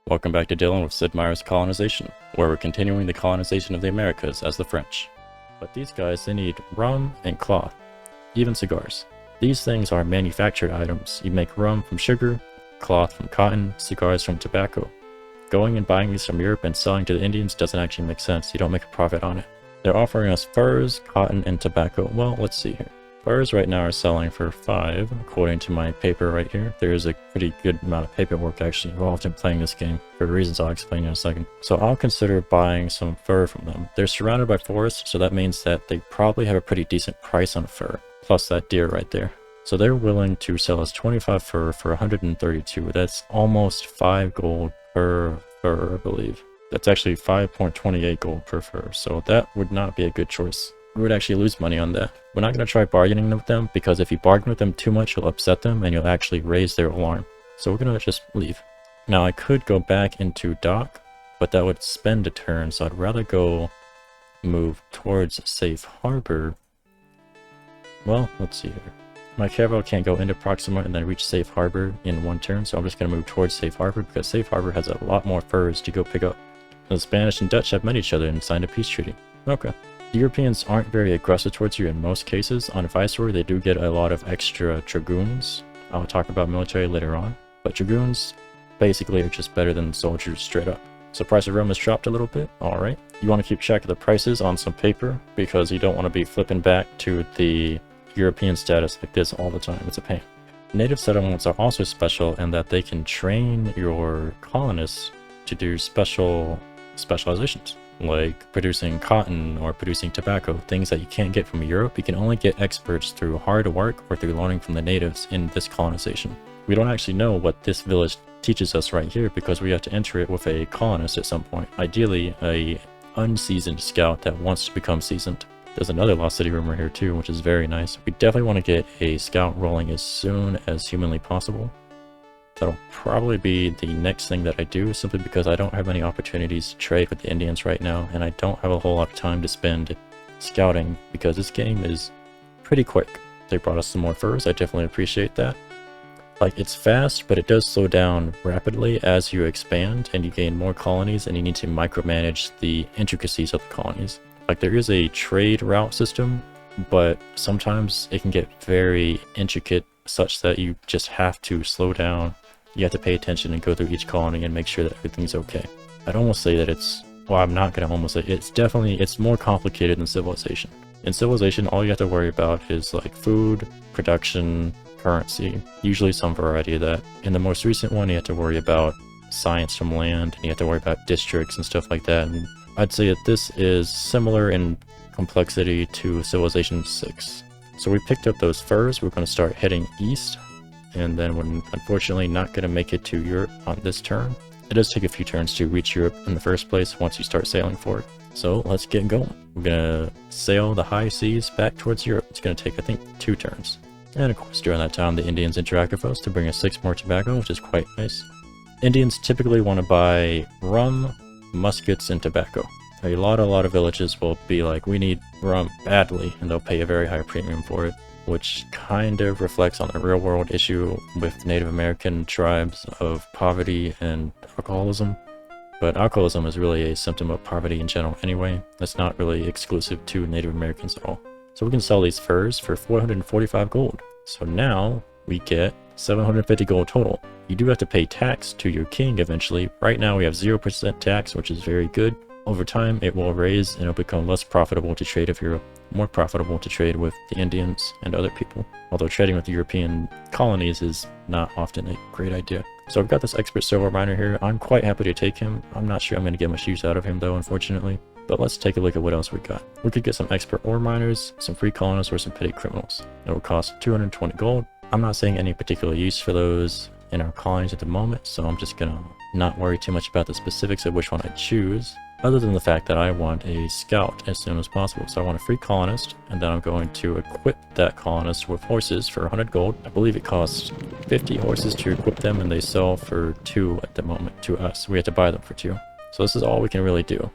Welcome back to Dylan with Sid Meier's Colonization, where we're continuing the colonization of the Americas as the French. But these guys, they need rum and cloth, even cigars. These things are manufactured items. You make rum from sugar, cloth from cotton, cigars from tobacco. Going and buying these from Europe and selling to the Indians doesn't actually make sense. You don't make a profit on it. They're offering us furs, cotton, and tobacco. Well, let's see here. Furs right now are selling for 5, according to my paper right here. There is a pretty good amount of paperwork actually involved in playing this game, for reasons I'll explain in a second. So I'll consider buying some fur from them. They're surrounded by forest, so that means that they probably have a pretty decent price on fur, plus that deer right there. So they're willing to sell us 25 fur for 132. That's almost 5 gold per fur, I believe. That's actually 5.28 gold per fur, so that would not be a good choice. We would actually lose money on that. We're not going to try bargaining with them, because if you bargain with them too much, you'll upset them and you'll actually raise their alarm. So we're going to just leave. Now I could go back into dock, but that would spend a turn, so I'd rather go move towards safe harbor. Well, let's see here. My caravel can't go into Proxima and then reach safe harbor in one turn, so I'm just going to move towards safe harbor, because safe harbor has a lot more furs to go pick up. The Spanish and Dutch have met each other and signed a peace treaty. Okay. The Europeans aren't very aggressive towards you in most cases. On Viceroy, they do get a lot of extra dragoons. I'll talk about military later on. But dragoons basically are just better than soldiers straight up. So price of rum has dropped a little bit. Alright. You want to keep track of the prices on some paper, because you don't want to be flipping back to the European status like this all the time. It's a pain. Native settlements are also special in that they can train your colonists to do specializations, like producing cotton or producing tobacco, things that you can't get from Europe. You can only get experts through hard work or through learning from the natives in this colonization. We don't actually know what this village teaches us right here, because we have to enter it with a colonist at some point, ideally a unseasoned scout that wants to become seasoned. There's another Lost City rumor here too, which is very nice. We definitely want to get a scout rolling as soon as humanly possible. That'll probably be the next thing that I do, simply because I don't have any opportunities to trade with the Indians right now, and I don't have a whole lot of time to spend scouting, because this game is pretty quick. They brought us some more furs, I definitely appreciate that. Like, it's fast, but it does slow down rapidly as you expand and you gain more colonies, and you need to micromanage the intricacies of the colonies. Like, there is a trade route system, but sometimes it can get very intricate, such that you just have to slow down. You have to pay attention and go through each colony and make sure that everything's okay. I'd almost say that I'm not going to almost say, it's more complicated than Civilization. In Civilization, all you have to worry about is like food, production, currency, usually some variety of that. In the most recent one, you have to worry about science from land, and you have to worry about districts and stuff like that. And I'd say that this is similar in complexity to Civilization 6. So we picked up those furs. We're going to start heading east, and then we're unfortunately not going to make it to Europe on this turn. It does take a few turns to reach Europe in the first place once you start sailing for it. So let's get going. We're going to sail the high seas back towards Europe. It's going to take, I think, 2 turns. And of course, during that time, the Indians interact with us to bring us 6 more tobacco, which is quite nice. Indians typically want to buy rum, muskets, and tobacco. A lot of villages will be like, we need rum badly, and they'll pay a very high premium for it, which kind of reflects on the real world issue with Native American tribes of poverty and alcoholism. But alcoholism is really a symptom of poverty in general anyway. That's not really exclusive to Native Americans at all. So we can sell these furs for 445 gold. So now we get 750 gold total. You do have to pay tax to your king eventually. Right now we have 0% tax, which is very good. Over time, it will raise and it'll become less profitable to trade if you're more profitable to trade with the Indians and other people. Although trading with the European colonies is not often a great idea. So I've got this expert silver miner here. I'm quite happy to take him. I'm not sure I'm going to get much use out of him though, unfortunately. But let's take a look at what else we got. We could get some expert ore miners, some free colonists, or some petty criminals. It will cost 220 gold. I'm not seeing any particular use for those in our colonies at the moment, so I'm just gonna not worry too much about the specifics of which one I choose, other than the fact that I want a scout as soon as possible. So I want a free colonist, and then I'm going to equip that colonist with horses for 100 gold. I believe it costs 50 horses to equip them, and they sell for 2 at the moment to us. We have to buy them for 2. So this is all we can really do,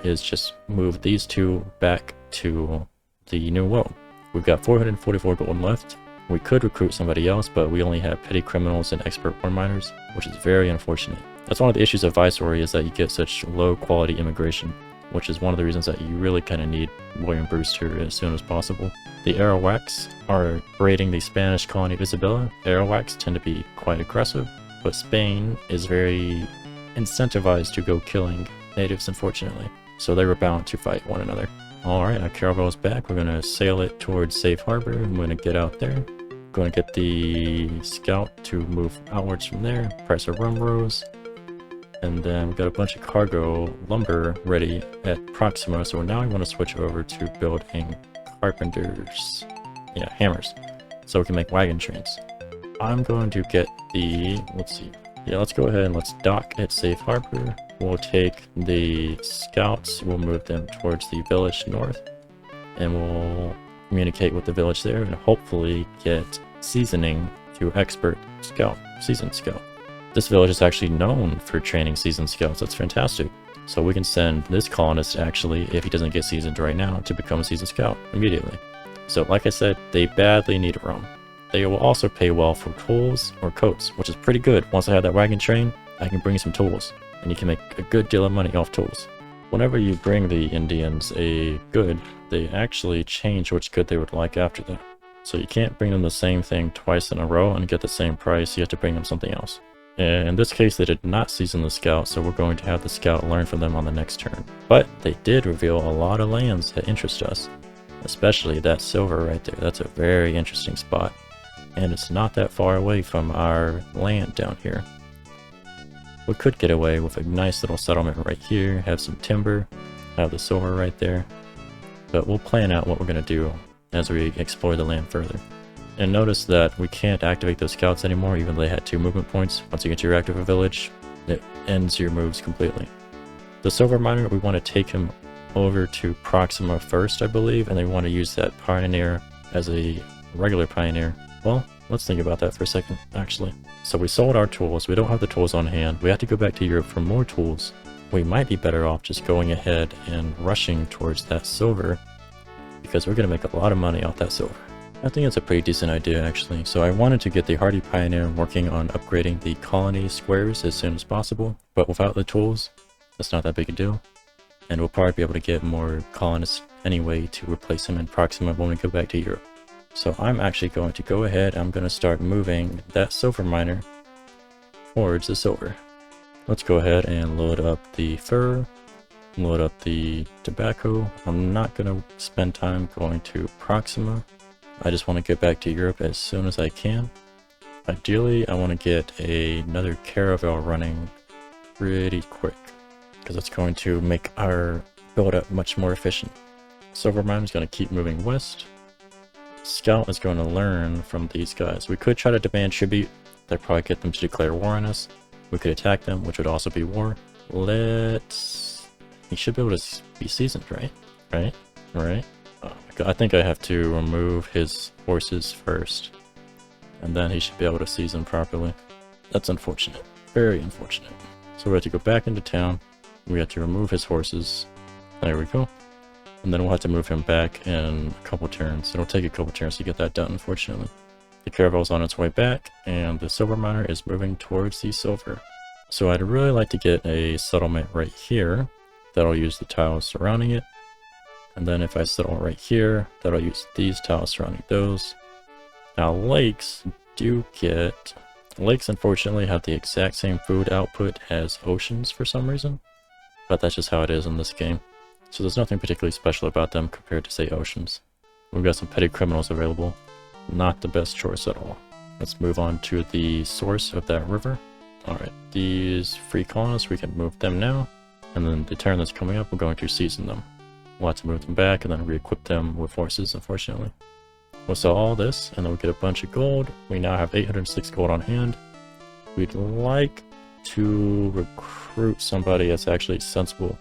is just move these 2 back to the new world. We've got 444 gold left. We could recruit somebody else, but we only have petty criminals and expert ore miners, which is very unfortunate. That's one of the issues of Viceroy, is that you get such low quality immigration, which is one of the reasons that you really kind of need William Brewster as soon as possible. The Arawaks are raiding the Spanish colony of Isabella. Arawaks tend to be quite aggressive, but Spain is very incentivized to go killing natives, unfortunately. So they were bound to fight one another. Alright, our caravel is back. We're going to sail it towards Safe Harbor. I'm going to get out there. Going to get the scout to move outwards from there. Price our rum rose. And then we've got a bunch of cargo lumber ready at Proxima. So now we want to switch over to building carpenters. Yeah, hammers. So we can make wagon trains. I'm going to get the... let's see. Yeah, let's go ahead and let's dock at Safe Harbor. We'll take the scouts, we'll move them towards the village north, and we'll communicate with the village there and hopefully get seasoning to expert scout, seasoned scout. This village is actually known for training seasoned scouts. That's fantastic. So we can send this colonist, actually, if he doesn't get seasoned right now, to become a seasoned scout immediately. So like I said, they badly need rum. They will also pay well for tools or coats, which is pretty good. Once I have that wagon train, I can bring some tools, and you can make a good deal of money off tools. Whenever you bring the Indians a good, they actually change which good they would like after that. So you can't bring them the same thing twice in a row and get the same price. You have to bring them something else. And in this case, they did not season the scout, so we're going to have the scout learn from them on the next turn. But they did reveal a lot of lands that interest us, especially that silver right there. That's a very interesting spot. And it's not that far away from our land down here. We could get away with a nice little settlement right here, have some timber, have the silver right there. But we'll plan out what we're going to do as we explore the land further. And notice that we can't activate those scouts anymore, even though they had 2 movement points. Once you get to your active village, it ends your moves completely. The silver miner, we want to take him over to Proxima first, I believe, and they want to use that pioneer as a regular pioneer. Well, let's think about that for a second, actually. So we sold our tools. We don't have the tools on hand. We have to go back to Europe for more tools. We might be better off just going ahead and rushing towards that silver, because we're going to make a lot of money off that silver. I think it's a pretty decent idea, actually. So I wanted to get the Hardy Pioneer working on upgrading the colony squares as soon as possible, but without the tools, that's not that big a deal. And we'll probably be able to get more colonists anyway to replace him in Proxima when we go back to Europe. So I'm actually going to go ahead, I'm going to start moving that silver miner towards the silver. Let's go ahead and load up the fur, load up the tobacco. I'm not going to spend time going to Proxima. I just want to get back to Europe as soon as I can. Ideally, I want to get another caravel running pretty quick, because it's going to make our build-up much more efficient. Silver mine is going to keep moving west. Scout is going to learn from these guys. We could try to demand tribute. That'd probably get them to declare war on us. We could attack them, which would also be war. He should be able to be seasoned, right? Right? Oh my god, I think I have to remove his horses first, and then he should be able to season properly. That's unfortunate. Very unfortunate. So we have to go back into town. We have to remove his horses. There we go. And then we'll have to move him back in a couple turns. It'll take a couple turns to get that done, unfortunately. The caravel's on its way back, and the silver miner is moving towards the silver. So I'd really like to get a settlement right here. That'll use the tiles surrounding it. And then if I settle right here, that'll use these tiles surrounding those. Now lakes unfortunately have the exact same food output as oceans for some reason. But that's just how it is in this game. So there's nothing particularly special about them compared to, say, oceans. We've got some petty criminals available. Not the best choice at all. Let's move on to the source of that river. Alright, these free colonists, we can move them now. And then the turn that's coming up, we're going to season them. We'll have to move them back and then re-equip them with horses, unfortunately. We'll sell all this, and then we'll get a bunch of gold. We now have 806 gold on hand. We'd like to recruit somebody that's actually sensible.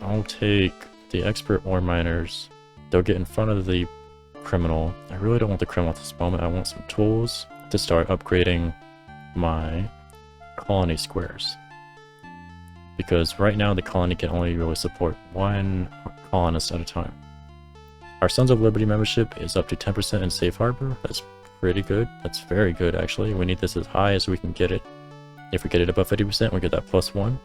I'll take the expert ore miners. They'll get in front of the criminal. I really don't want the criminal at this moment. I want some tools to start upgrading my colony squares. Because right now the colony can only really support 1 colonist at a time. Our Sons of Liberty membership is up to 10% in Safe Harbor. That's pretty good. That's very good, actually. We need this as high as we can get it. If we get it above 50%, we get that +1.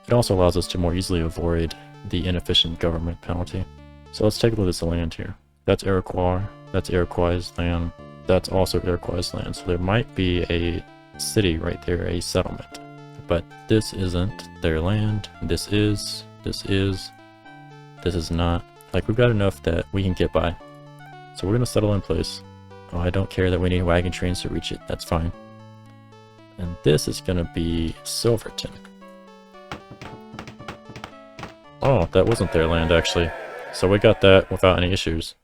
It also allows us to more easily avoid the inefficient government penalty. So let's take a look at this land here. That's Iroquois, that's Iroquois land, that's also Iroquois land. So there might be a city right there, a settlement. But this isn't their land, this is not. Like, we've got enough that we can get by. So we're gonna settle in place. Oh, I don't care that we need wagon trains to reach it, that's fine. And this is gonna be Silverton. Oh, that wasn't their land actually. So we got that without any issues.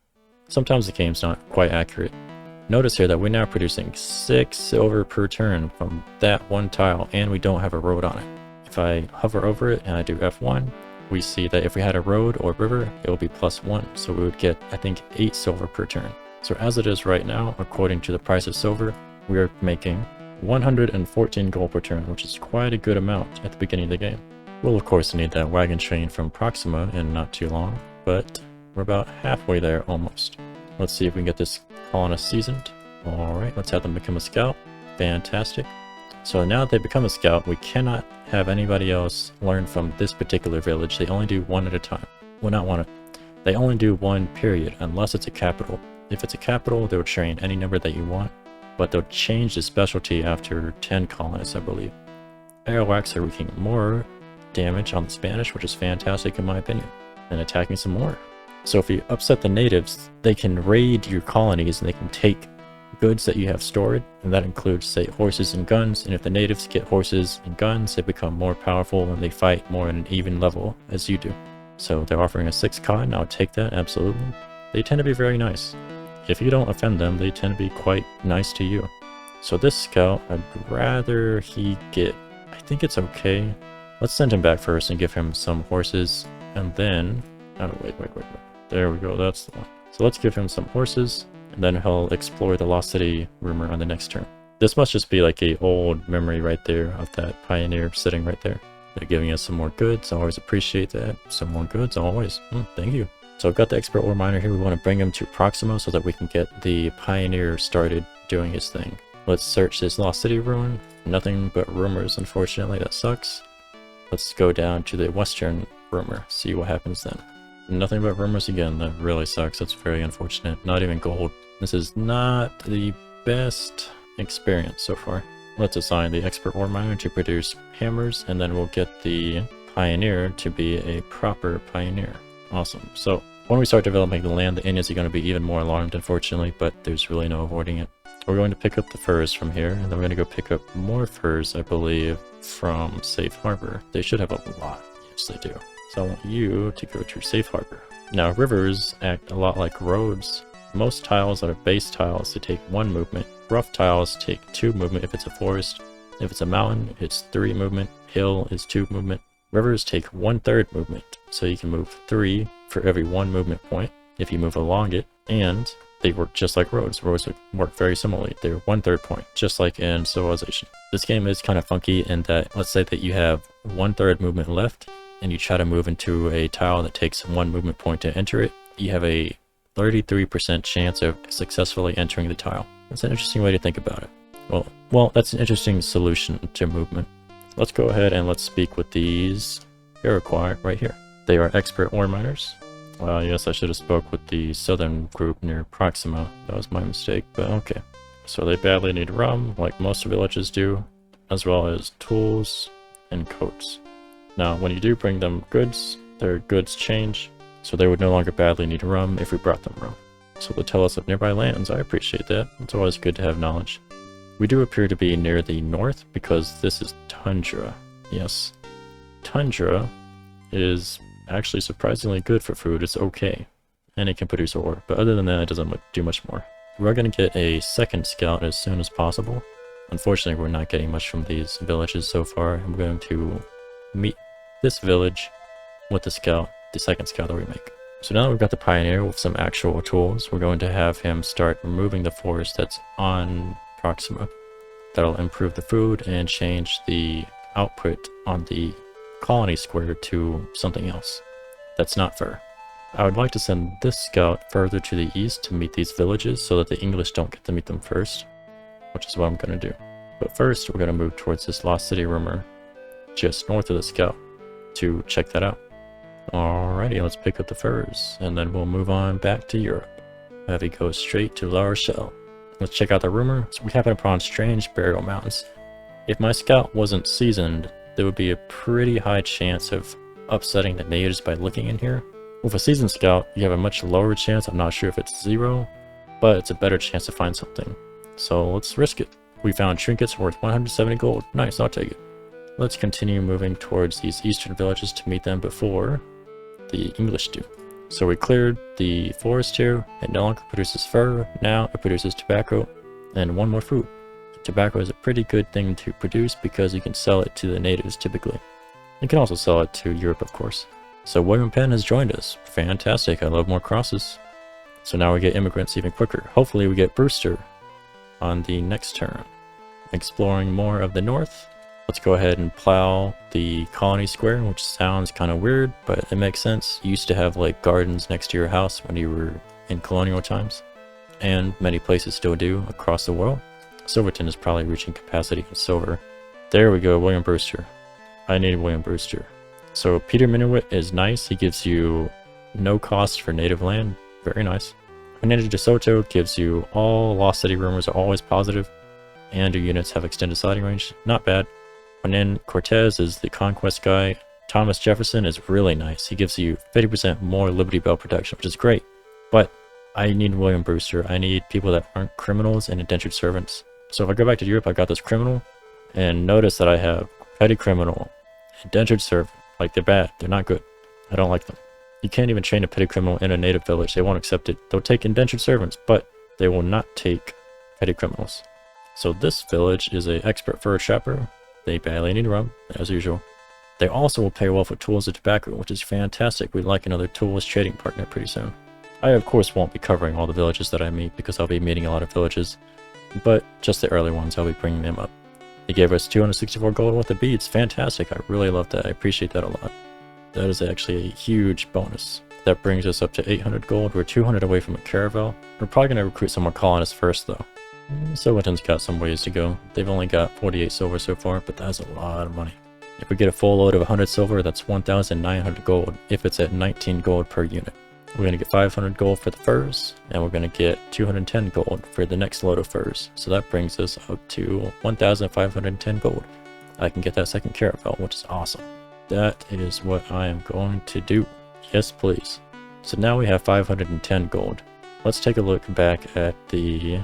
Sometimes the game's not quite accurate. Notice here that we're now producing 6 silver per turn from that one tile, and we don't have a road on it. If I hover over it and I do F1, we see that if we had a road or river, it would be +1. So we would get, I think, 8 silver per turn. So as it is right now, according to the price of silver, we are making 114 gold per turn, which is quite a good amount at the beginning of the game. We'll of course need that wagon train from Proxima in not too long, but we're about halfway there almost. Let's see if we can get this colonist seasoned. Alright, let's have them become a scout. Fantastic. So now that they become a scout, we cannot have anybody else learn from this particular village. They only do one at a time. Well, not one. They only do one period, unless it's a capital. If it's a capital, they'll train any number that you want, but they'll change the specialty after 10 colonists, I believe. Arawaks are wreaking more damage on the Spanish, which is fantastic in my opinion, and attacking some more. So if you upset the natives, they can raid your colonies and they can take goods that you have stored, and that includes, say, horses and guns. And if the natives get horses and guns, they become more powerful and they fight more at an even level as you do. So they're offering a 6 cotton. I'll take that, absolutely. They tend to be very nice. If you don't offend them, they tend to be quite nice to you. So this scout, I'd rather he get, I think it's okay. Let's send him back first and give him some horses, and then, oh wait. There we go, that's the one. So let's give him some horses, and then he'll explore the Lost City rumor on the next turn. This must just be like a old memory right there of that pioneer sitting right there. They're giving us some more goods, I always appreciate that. Some more goods, always. Thank you. So I've got the expert ore miner here. We want to bring him to Proxima so that we can get the pioneer started doing his thing. Let's search this Lost City ruin. Nothing but rumors, unfortunately, that sucks. Let's go down to the western rumor, see what happens then. Nothing but rumors again, that really sucks. That's very unfortunate. Not even gold. This is not the best experience so far. Let's assign the expert ore miner to produce hammers, and then we'll get the pioneer to be a proper pioneer. Awesome. So when we start developing the land, the Indians are going to be even more alarmed, unfortunately, but there's really no avoiding it. We're going to pick up the furs from here, and then we're going to go pick up more furs, I believe, from Safe Harbor. They should have a lot. Yes, they do. So I want you to go to Safe Harbor. Now, rivers act a lot like roads. Most tiles that are base tiles, they take 1 movement. Rough tiles take 2 movement if it's a forest. If it's a mountain, it's 3 movement. Hill is 2 movement. Rivers take 1/3 movement, so you can move 3 for every 1 movement point if you move along it, and they work just like roads. Roads work very similarly. They're 1/3 point, just like in Civilization. This game is kind of funky in that, let's say that you have 1/3 movement left, and you try to move into a tile that takes 1 movement point to enter it, you have a 33% chance of successfully entering the tile. That's an interesting way to think about it. Well, that's an interesting solution to movement. Let's go ahead and let's speak with these Iroquois right here. They are expert ore miners. Well, yes, I should have spoke with the southern group near Proxima. That was my mistake, but okay. So they badly need rum, like most villages do, as well as tools and coats. Now, when you do bring them goods, their goods change, so they would no longer badly need rum if we brought them rum. So they'll tell us of nearby lands. I appreciate that. It's always good to have knowledge. We do appear to be near the north because this is tundra. Yes, tundra is actually surprisingly good for food. It's okay, and it can produce ore, but other than that, it doesn't do much more. We're going to get a second scout as soon as possible. Unfortunately, we're not getting much from these villages so far. I'm going to meet this village with the scout, the second scout that we make. So now that we've got the pioneer with some actual tools, we're going to have him start removing the forest that's on Proxima. That'll improve the food and change the output on the colony square to something else that's not fur. I would like to send this scout further to the east to meet these villages so that the English don't get to meet them first, which is what I'm going to do. But first, we're going to move towards this Lost City rumor just north of the scout to check that out. Alrighty, let's pick up the furs, and then we'll move on back to Europe. Have we go straight to La Rochelle. Let's check out the rumor. So we happen upon strange burial mounds. If my scout wasn't seasoned, there would be a pretty high chance of upsetting the natives by looking in here. With a seasoned scout, you have a much lower chance. I'm not sure if it's 0, but it's a better chance to find something. So let's risk it. We found trinkets worth 170 gold. Nice, I'll take it. Let's continue moving towards these eastern villages to meet them before the English do. So we cleared the forest here. It no longer produces fur. Now it produces tobacco and one more fruit. Tobacco is a pretty good thing to produce because you can sell it to the natives typically. You can also sell it to Europe, of course. So William Penn has joined us. Fantastic, I love more crosses. So now we get immigrants even quicker. Hopefully we get Brewster on the next turn. Exploring more of the north. Let's go ahead and plow the colony square, which sounds kind of weird, but it makes sense. You used to have like gardens next to your house when you were in colonial times, and many places still do across the world. Silverton is probably reaching capacity in silver. There we go, William Brewster. I need William Brewster. So Peter Minuit is nice. He gives you no cost for native land. Very nice. Hernando de Soto gives you all Lost City rumors are always positive, and your units have extended sighting range. Not bad. Hernan Cortez is the conquest guy. Thomas Jefferson is really nice. He gives you 50% more Liberty Bell protection, which is great. But I need William Brewster. I need people that aren't criminals and indentured servants. So if I go back to Europe, I got this criminal, and notice that I have petty criminal, indentured servant. Like, they're bad. They're not good. I don't like them. You can't even train a petty criminal in a native village. They won't accept it. They'll take indentured servants, but they will not take petty criminals. So this village is an expert fur trapper. They badly need rum, as usual. They also will pay well for tools and tobacco, which is fantastic. We'd like another tools trading partner pretty soon. I, of course, won't be covering all the villages that I meet because I'll be meeting a lot of villages, but just the early ones, I'll be bringing them up. They gave us 264 gold worth of beads. Fantastic. I really love that. I appreciate that a lot. That is actually a huge bonus. That brings us up to 800 gold. We're 200 away from a caravel. We're probably going to recruit some more colonists first, though. Silverton's got some ways to go. They've only got 48 silver so far, but that's a lot of money. If we get a full load of 100 silver, that's 1,900 gold if it's at 19 gold per unit. We're going to get 500 gold for the furs, and we're going to get 210 gold for the next load of furs. So that brings us up to 1,510 gold. I can get that second caravel, which is awesome. That is what I am going to do. Yes, please. So now we have 510 gold. Let's take a look back at the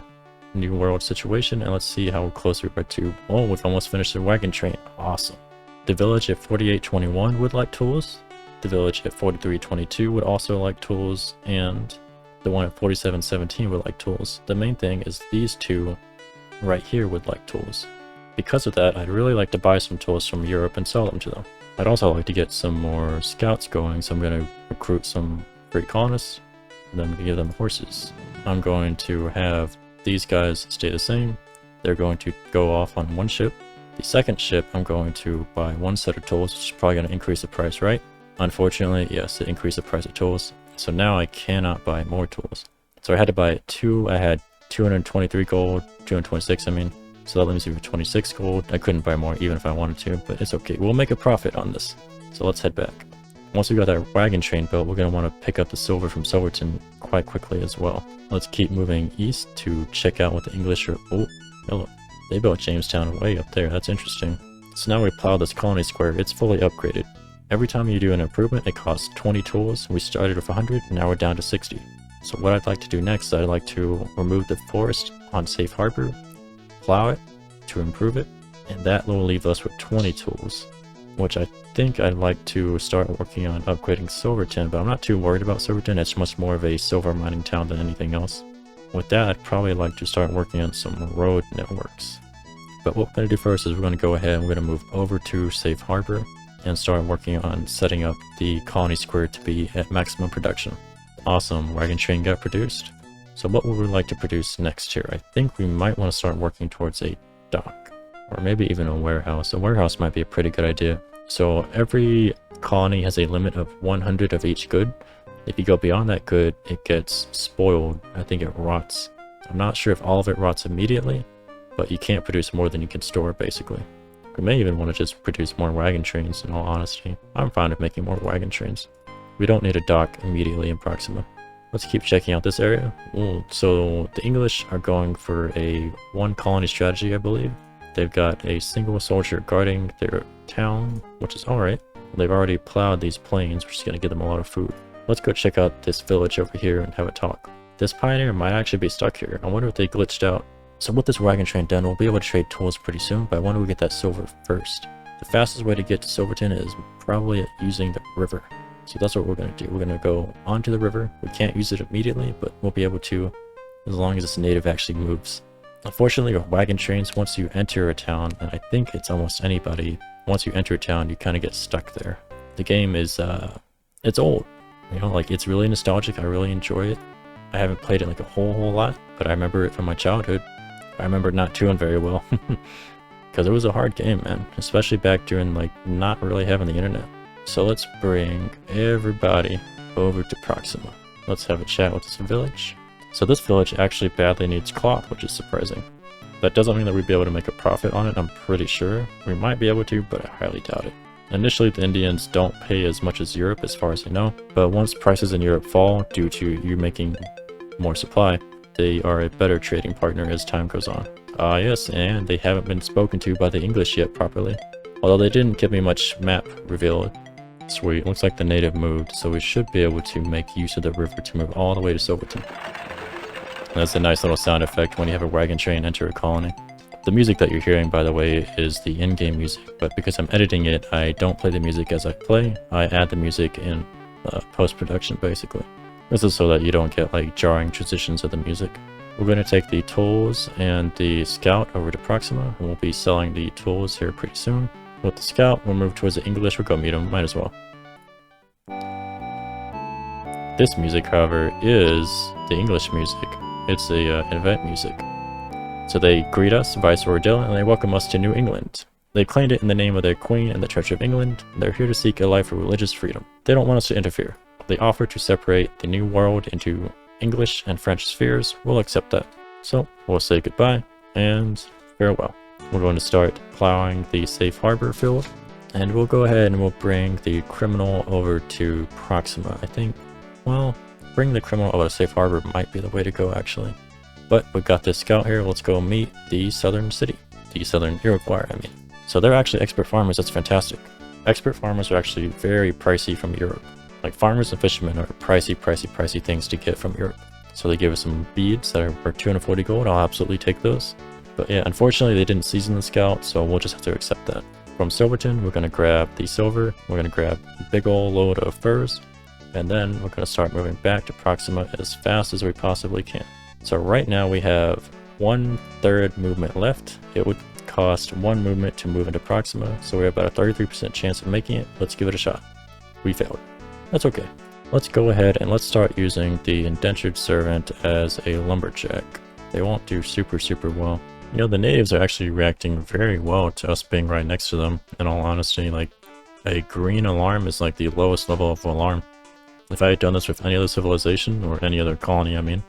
New World situation, and let's see how close we are to. Oh, we've almost finished the wagon train. Awesome. The village at 4821 would like tools. The village at 4322 would also like tools, and the one at 4717 would like tools. The main thing is these two right here would like tools. Because of that, I'd really like to buy some tools from Europe and sell them to them. I'd also like to get some more scouts going, so I'm going to recruit some great colonists, and then give them horses. I'm going to have these guys stay the same. They're going to go off on one ship. The second ship, I'm going to buy one set of tools, which is probably going to increase the price, right? Unfortunately, yes, it increased the price of tools. So now I cannot buy more tools. So I had to buy two. I had 223 gold, 226, I mean. So that leaves me with 26 gold. I couldn't buy more even if I wanted to, but it's okay. We'll make a profit on this. So let's head back. Once we got that wagon train built, we're going to want to pick up the silver from Silverton quite quickly as well. Let's keep moving east to check out what the English are. Oh, hello. They built Jamestown way up there. That's interesting. So now we plow this colony square. It's fully upgraded. Every time you do an improvement, it costs 20 tools. We started with 100, now we're down to 60. So what I'd like to do next, I'd like to remove the forest on Safe Harbor, plow it to improve it, and that will leave us with 20 tools, which I think I'd like to start working on upgrading Silverton, but I'm not too worried about Silverton. It's much more of a silver mining town than anything else. With that, I'd probably like to start working on some road networks. But what we're going to do first is we're going to go ahead and we're going to move over to Safe Harbor and start working on setting up the colony square to be at maximum production. Awesome, wagon train got produced. So what would we like to produce next year? I think we might want to start working towards a dock, or maybe even a warehouse. A warehouse might be a pretty good idea. So every colony has a limit of 100 of each good. If you go beyond that good, it gets spoiled. I think it rots. I'm not sure if all of it rots immediately, but you can't produce more than you can store, basically. We may even want to just produce more wagon trains, in all honesty. I'm fine with making more wagon trains. We don't need a dock immediately in Proxima. Let's keep checking out this area. Ooh, so the English are going for a one colony strategy, I believe. They've got a single soldier guarding their town, which is alright. They've already plowed these plains, which is going to give them a lot of food. Let's go check out this village over here and have a talk. This pioneer might actually be stuck here. I wonder if they glitched out. So with this wagon train done, we'll be able to trade tools pretty soon, but I wonder if we get that silver first. The fastest way to get to Silverton is probably using the river. So that's what we're going to do. We're going to go onto the river. We can't use it immediately, but we'll be able to as long as this native actually moves. Unfortunately, with wagon trains, once you enter a town, and I think it's almost anybody, once you enter a town, you kind of get stuck there. The game is, it's old. You know, like, it's really nostalgic. I really enjoy it. I haven't played it like a whole lot, but I remember it from my childhood. I remember not doing very well. Because it was a hard game, man. Especially back during, like, not really having the internet. So let's bring everybody over to Proxima. Let's have a chat with this village. So this village actually badly needs cloth, which is surprising. That doesn't mean that we'd be able to make a profit on it, I'm pretty sure. We might be able to, but I highly doubt it. Initially, the Indians don't pay as much as Europe, as far as I know. But once prices in Europe fall due to you making more supply, they are a better trading partner as time goes on. Yes, and they haven't been spoken to by the English yet properly. Although they didn't give me much map reveal. Sweet, looks like the native moved, so we should be able to make use of the river to move all the way to Silverton. That's a nice little sound effect when you have a wagon train enter a colony. The music that you're hearing, by the way, is the in-game music, but because I'm editing it, I don't play the music as I play. I add the music in post-production, basically. This is so that you don't get like jarring transitions of the music. We're going to take the tools and the scout over to Proxima, and we'll be selling the tools here pretty soon. With the scout, we'll move towards the English. We'll go meet them, might as well. This music, however, is the English music. It's a event music. So they greet us, Viceroy Dylan, and they welcome us to New England. They claimed it in the name of their queen and the Church of England. They're here to seek a life of religious freedom. They don't want us to interfere. They offer to separate the new world into English and French spheres. We'll accept that. So we'll say goodbye and farewell. We're going to start plowing the safe harbor field, and we'll go ahead and we'll bring the criminal over to Proxima. I think, well, bring the criminal over to safe harbor might be the way to go, actually. But we got this scout here. Let's go meet the southern city, the southern Iroquois, I mean. So they're actually expert farmers. That's fantastic. Expert farmers are actually very pricey from Europe. Like, farmers and fishermen are pricey things to get from Europe. So they give us some beads that are 240 gold. I'll absolutely take those. But yeah, unfortunately they didn't season the scout, so we'll just have to accept that. From Silverton, we're going to grab the silver. We're going to grab a big old load of furs. And then we're going to start moving back to Proxima as fast as we possibly can. So right now we have 1/3 movement left. It would cost 1 movement to move into Proxima, so we have about a 33% chance of making it. Let's give it a shot. We failed. That's okay. Let's go ahead and let's start using the indentured servant as a lumberjack. They won't do super well. You know, the natives are actually reacting very well to us being right next to them. In all honesty, like, a green alarm is like the lowest level of alarm. If I had done this with any other civilization, or any other colony, I mean,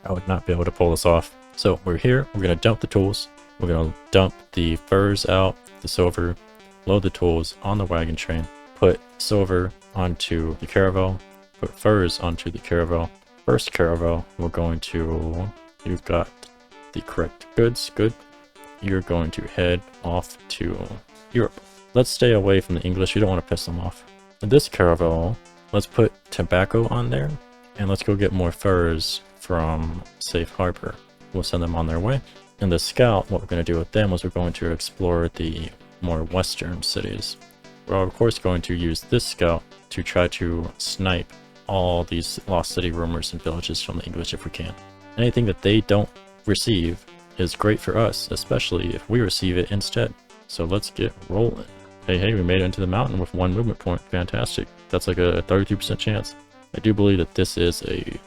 I would not be able to pull this off. So we're here, we're going to dump the tools, we're going to dump the furs out, the silver, load the tools on the wagon train, put silver onto the caravel, put furs onto the caravel. First caravel, we're going to, you've got the correct goods, good. You're going to head off to Europe. Let's stay away from the English, we don't want to piss them off. In this caravel, let's put tobacco on there, and let's go get more furs from Safe Harbor. We'll send them on their way. In the scout, what we're going to do with them is we're going to explore the more western cities. We're of course going to use this scout to try to snipe all these lost city rumors and villages from the English if we can. Anything that they don't receive is great for us, especially if we receive it instead. So let's get rolling. Hey, we made it into the mountain with 1 movement point. Fantastic. That's like a 32% chance. I do believe that this is a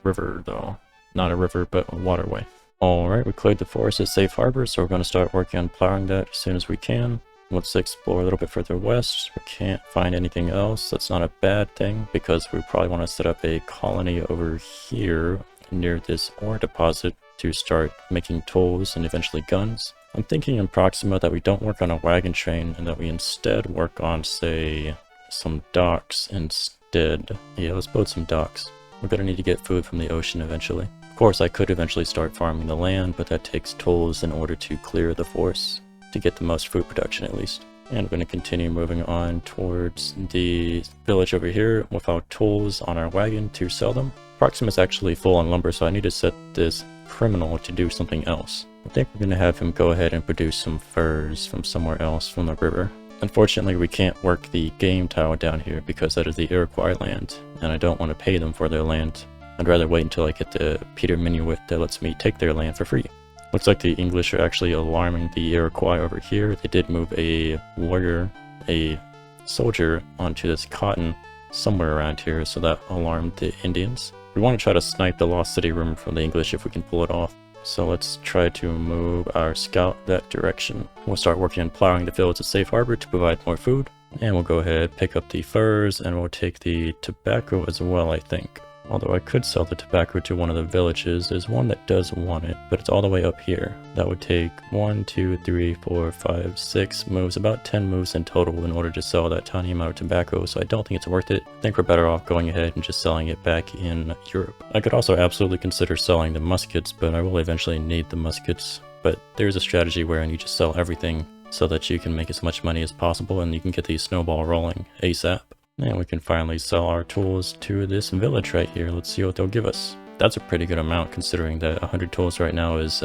river, though. Not a river, but a waterway. Alright, we cleared the forest at Safe Harbor, so we're going to start working on plowing that as soon as we can. Let's explore a little bit further west. We can't find anything else. That's not a bad thing, because we probably want to set up a colony over here near this ore deposit to start making tools and eventually guns. I'm thinking in Proxima that we don't work on a wagon train and that we instead work on, say, some docks instead. Yeah, let's build some docks. We're gonna need to get food from the ocean eventually. Of course, I could eventually start farming the land, but that takes tools in order to clear the forest, to get the most food production at least. And we're going to continue moving on towards the village over here with our tools on our wagon to sell them. Proxima is actually full on lumber, so I need to set this criminal to do something else. I think we're going to have him go ahead and produce some furs from somewhere else from the river. Unfortunately, we can't work the game tile down here because that is the Iroquois land, and I don't want to pay them for their land. I'd rather wait until I get the Peter Minuit that lets me take their land for free. Looks like the English are actually alarming the Iroquois over here. They did move a warrior, a soldier, onto this cotton somewhere around here, so that alarmed the Indians. We want to try to snipe the Lost City rumor from the English if we can pull it off. So let's try to move our scout that direction. We'll start working on plowing the fields of Safe Harbor to provide more food. And we'll go ahead, pick up the furs, and we'll take the tobacco as well, I think. Although I could sell the tobacco to one of the villages. There's one that does want it, but it's all the way up here. That would take 1, 2, 3, 4, 5, 6 moves, about 10 moves in total in order to sell that tiny amount of tobacco, so I don't think it's worth it. I think we're better off going ahead and just selling it back in Europe. I could also absolutely consider selling the muskets, but I will eventually need the muskets. But there's a strategy wherein you just sell everything so that you can make as much money as possible and you can get the snowball rolling ASAP. And we can finally sell our tools to this village right here. Let's see what they'll give us. That's a pretty good amount considering that 100 tools right now is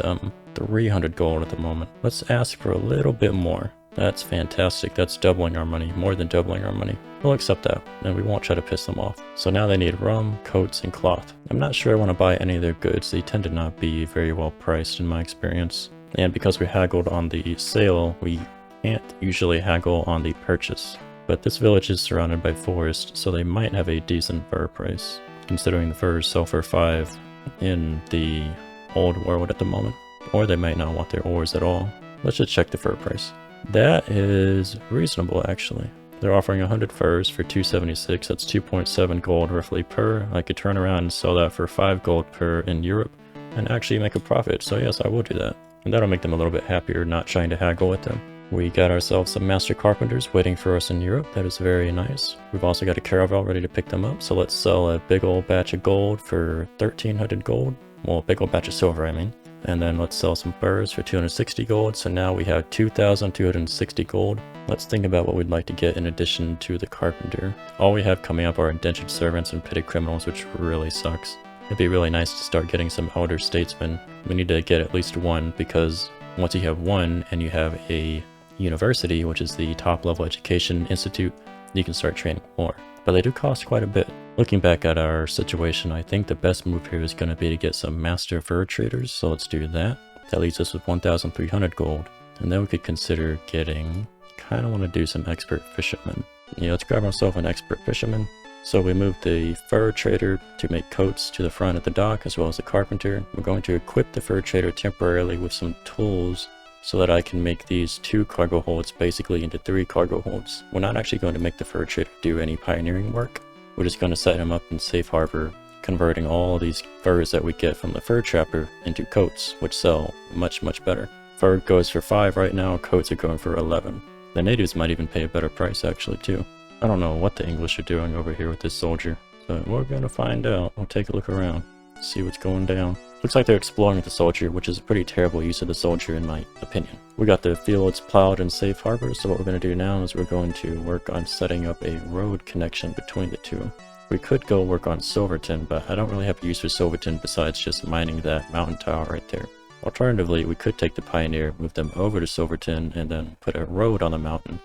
300 gold at the moment. Let's ask for a little bit more. That's fantastic. That's doubling our money, more than doubling our money. We'll accept that, and we won't try to piss them off. So now they need rum, coats, and cloth. I'm not sure I want to buy any of their goods. They tend to not be very well priced in my experience. And because we haggled on the sale, we can't usually haggle on the purchase. But this village is surrounded by forest, so they might have a decent fur price, considering the furs sell for 5 in the old world at the moment. Or they might not want their ores at all. Let's just check the fur price. That is reasonable, actually. They're offering 100 furs for 276, that's 2.7 gold roughly per. I could turn around and sell that for 5 gold per in Europe, and actually make a profit, so yes, I will do that. And that'll make them a little bit happier not trying to haggle with them. We got ourselves some master carpenters waiting for us in Europe. That is very nice. We've also got a caravel ready to pick them up. So let's sell a big old batch of gold for 1,300 gold. Well, a big old batch of silver, I mean. And then let's sell some furs for 260 gold. So now we have 2,260 gold. Let's think about what we'd like to get in addition to the carpenter. All we have coming up are indentured servants and pitted criminals, which really sucks. It'd be really nice to start getting some elder statesmen. We need to get at least one, because once you have one and you have a university, which is the top level education institute, you can start training more. But they do cost quite a bit. Looking back at our situation, I think the best move here is going to be to get some master fur traders, so let's do that. That leaves us with 1,300 gold. And then we could consider getting, kind of want to do some expert fishermen. Yeah, let's grab ourselves an expert fisherman. So we moved the fur trader to make coats to the front of the dock, as well as the carpenter. We're going to equip the fur trader temporarily with some tools so that I can make these 2 cargo holds basically into 3 cargo holds. We're not actually going to make the fur trader do any pioneering work. We're just going to set him up in Safe Harbor, converting all these furs that we get from the fur trapper into coats, which sell much, much better. Fur goes for 5 right now, coats are going for 11. The natives might even pay a better price actually too. I don't know what the English are doing over here with this soldier, but we're going to find out. We'll take a look around, see what's going down. Looks like they're exploring with the soldier, which is a pretty terrible use of the soldier in my opinion. We got the fields plowed in Safe Harbor, so what we're going to do now is we're going to work on setting up a road connection between the two. We could go work on Silverton, but I don't really have use for Silverton besides just mining that mountain tower right there. Alternatively, we could take the Pioneer, move them over to Silverton, and then put a road on the mountain.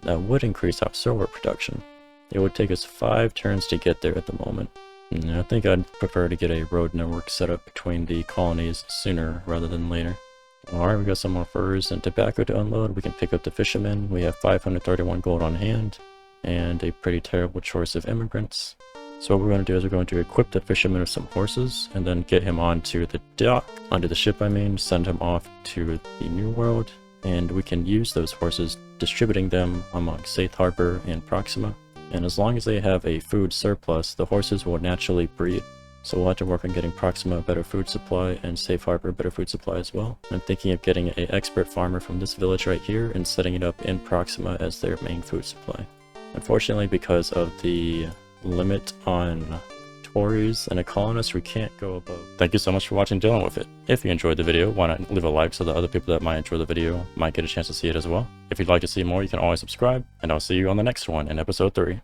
That would increase our silver production. It would take us 5 turns to get there at the moment. I think I'd prefer to get a road network set up between the colonies sooner rather than later. Alright, we got some more furs and tobacco to unload. We can pick up the fishermen. We have 531 gold on hand, and a pretty terrible choice of immigrants. So what we're going to do is we're going to equip the fisherman with some horses, and then get him onto the dock, onto the ship I mean, send him off to the New World, and we can use those horses, distributing them among Safe Harbor and Proxima. And as long as they have a food surplus, the horses will naturally breed. So we'll have to work on getting Proxima a better food supply and Safe Harbor a better food supply as well. I'm thinking of getting an expert farmer from this village right here and setting it up in Proxima as their main food supply. Unfortunately, because of the limit on Tories and a colonist, we can't go above. Thank you so much for watching Dealing With It. If you enjoyed the video, why not leave a like so that other people that might enjoy the video might get a chance to see it as well. If you'd like to see more, you can always subscribe, and I'll see you on the next one in episode 3.